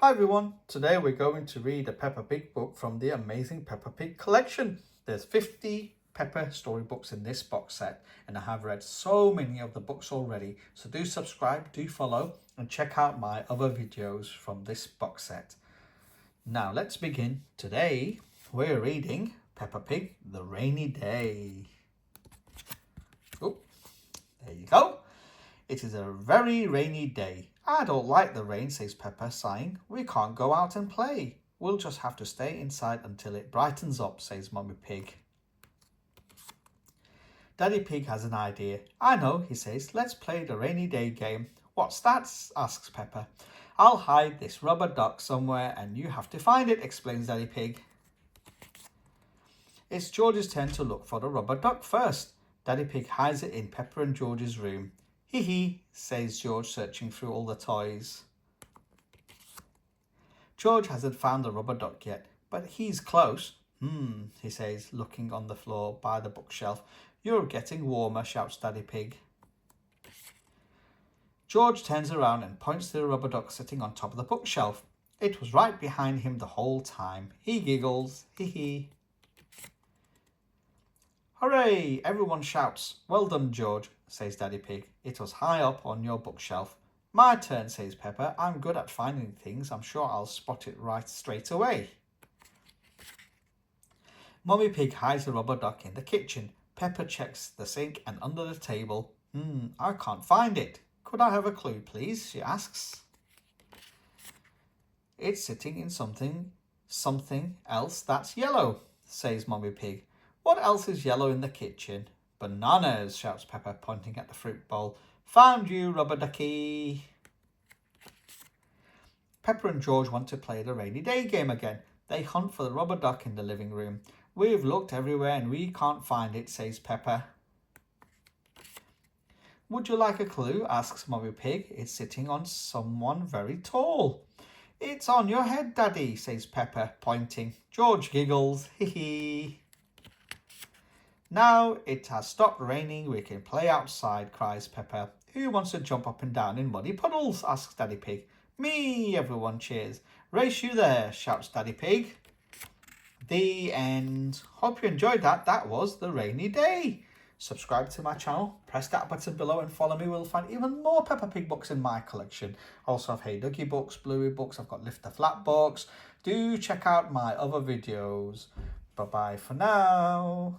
Hi everyone, today we're going to read a Peppa Pig book from the Amazing Peppa Pig collection. There's 50 Peppa storybooks in this box set and I have read so many of the books already, so do subscribe, do follow and check out my other videos from this box set. Now let's begin. Today we're reading Peppa Pig The Rainy Day. Oh, there you go. It is a very rainy day. I don't like the rain, says Peppa, sighing. We can't go out and play. We'll just have to stay inside until it brightens up, says Mummy Pig. Daddy Pig has an idea. I know, he says. Let's play the rainy day game. What's that? Asks Peppa. I'll hide this rubber duck somewhere and you have to find it, explains Daddy Pig. It's George's turn to look for the rubber duck first. Daddy Pig hides it in Peppa and George's room. Hee hee, says George, searching through all the toys. George hasn't found the rubber duck yet, but he's close. He says, looking on the floor by the bookshelf. You're getting warmer, shouts Daddy Pig. George turns around and points to the rubber duck sitting on top of the bookshelf. It was right behind him the whole time. He giggles. Hee hee. Hooray! Everyone shouts. Well done, George, says Daddy Pig. It was high up on your bookshelf. My turn, says Peppa. I'm good at finding things. I'm sure I'll spot it right straight away. Mummy Pig hides the rubber duck in the kitchen. Peppa checks the sink and under the table. I can't find it. Could I have a clue, please? She asks. It's sitting in something else that's yellow, says Mummy Pig. What else is yellow in the kitchen? Bananas, shouts Peppa, pointing at the fruit bowl. Found you, rubber ducky. Peppa and George want to play the rainy day game again. They hunt for the rubber duck in the living room. We've looked everywhere and we can't find it, says Peppa. Would you like a clue? Asks Mummy Pig. It's sitting on someone very tall. It's on your head, Daddy, says Peppa, pointing. George giggles. Hee hee. Now it has stopped raining, we can play outside, cries Peppa. Who wants to jump up and down in muddy puddles? Asks Daddy Pig. Me, everyone cheers. Race you there, shouts Daddy Pig. The end. Hope you enjoyed that. That was The Rainy Day. Subscribe to my channel, press that button below and follow me. We'll find even more Peppa Pig books in my collection. I also have Hey Ducky books, Bluey books, I've got Lift the Flat books. Do check out my other videos. Bye bye for now.